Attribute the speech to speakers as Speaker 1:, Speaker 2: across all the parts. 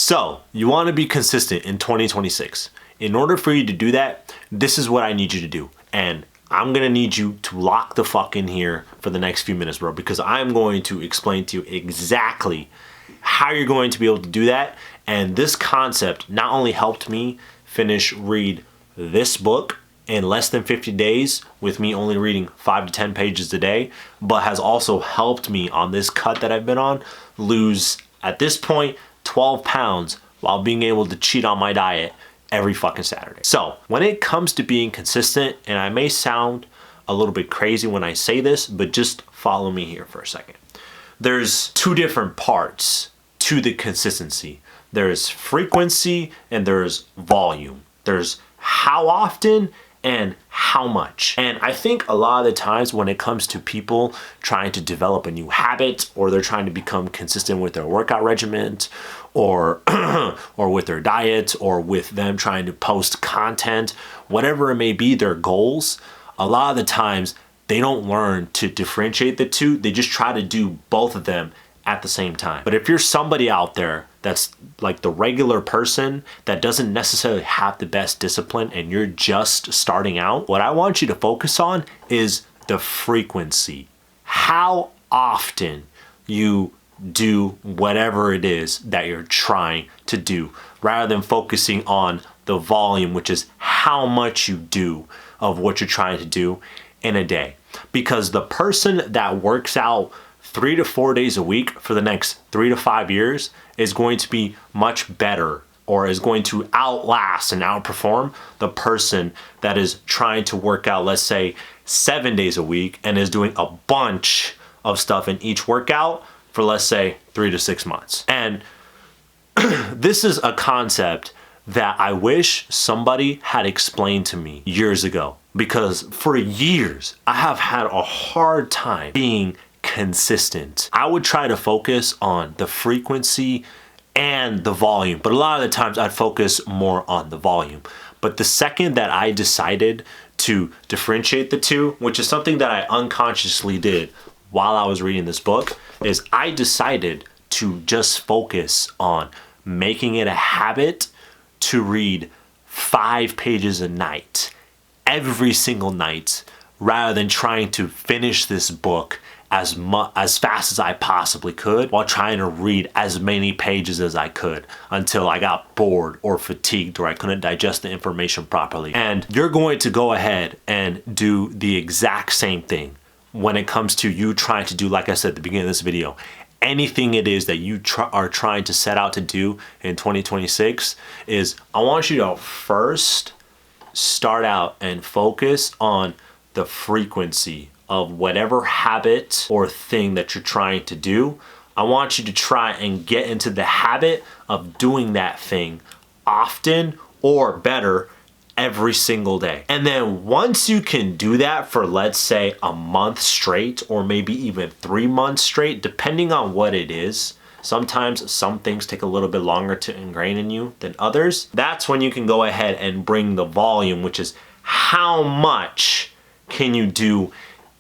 Speaker 1: So you want to be consistent in 2026. In order for you to do that, this is what I need you to do. And I'm going to need you to lock the fuck in here for the next few minutes, bro, because I'm going to explain to you exactly how you're going to be able to do that. And this concept not only helped me read this book in less than 50 days with me only reading 5 to 10 pages a day, but has also helped me on this cut that I've been on lose, at this point, 12 pounds while being able to cheat on my diet every fucking Saturday. So when it comes to being consistent, and I may sound a little bit crazy when I say this, but just follow me here for a second. There's two different parts to the consistency. There's frequency and there's volume. There's how often and how much. And I think a lot of the times when it comes to people trying to develop a new habit, or they're trying to become consistent with their workout regimen, or or with their diet, or with them trying to post content, whatever it may be, their goals, a lot of the times they don't learn to differentiate the two. They just try to do both of them at the same time. But if you're somebody out there that's like the regular person that doesn't necessarily have the best discipline and you're just starting out, what I want you to focus on is the frequency. How often you do whatever it is that you're trying to do, rather than focusing on the volume, which is how much you do of what you're trying to do in a day. Because the person that works out 3 to 4 days a week for the next 3 to 5 years is going to be much better, or is going to outlast and outperform the person that is trying to work out, let's say 7 days a week, and is doing a bunch of stuff in each workout for, let's say, 3 to 6 months. And this is a concept that I wish somebody had explained to me years ago, because for years I have had a hard time being consistent. I would try to focus on the frequency and the volume, but a lot of the times I'd focus more on the volume. But the second that I decided to differentiate the two, which is something that I unconsciously did while I was reading this book, is I decided to just focus on making it a habit to read 5 pages a night, every single night, rather than trying to finish this book as fast as I possibly could, while trying to read as many pages as I could until I got bored or fatigued, or I couldn't digest the information properly. And you're going to go ahead and do the exact same thing when it comes to you trying to do, like I said at the beginning of this video, anything it is that you are trying to set out to do in 2026. Is I want you to first start out and focus on the frequency of whatever habit or thing that you're trying to do. I want you to try and get into the habit of doing that thing often, or better, every single day. And then once you can do that for, let's say, a month straight, or maybe even 3 months straight, depending on what it is. Sometimes some things take a little bit longer to ingrain in you than others. That's when you can go ahead and bring the volume, which is how much can you do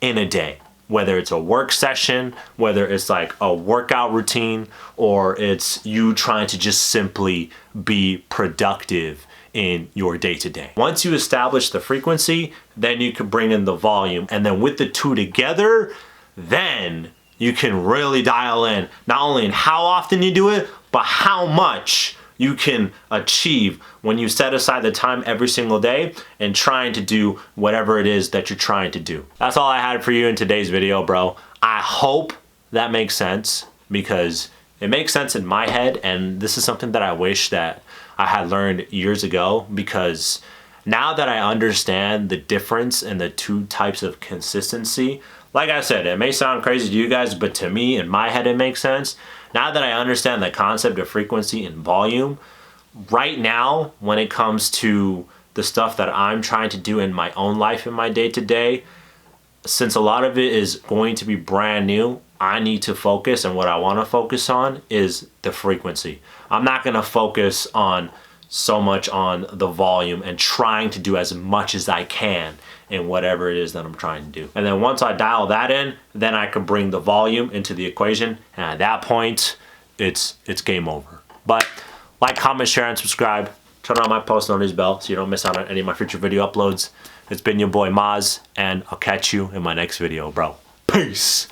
Speaker 1: in a day, whether it's a work session, whether it's like a workout routine, or it's you trying to just simply be productive in your day-to-day. Once you establish the frequency, then you can bring in the volume, and then with the two together, then you can really dial in not only in how often you do it, but how much you can achieve when you set aside the time every single day and trying to do whatever it is that you're trying to do. That's all I had for you in today's video, bro. I hope that makes sense, because it makes sense in my head, and this is something that I wish that I had learned years ago, because now that I understand the difference in the two types of consistency, like I said, it may sound crazy to you guys, but to me, in my head, it makes sense. Now that I understand the concept of frequency and volume, right now, when it comes to the stuff that I'm trying to do in my own life, in my day-to-day, since a lot of it is going to be brand new, I need to focus, and what I want to focus on is the frequency. I'm not going to focus on so much on the volume and trying to do as much as I can in whatever it is that I'm trying to do. And then once I dial that in, then I can bring the volume into the equation, and at that point, it's game over. But Like, comment, share, and subscribe. Turn on my post notification bell so you don't miss out on any of my future video uploads. It's been your boy Maz, and I'll catch you in my next video, bro. Peace.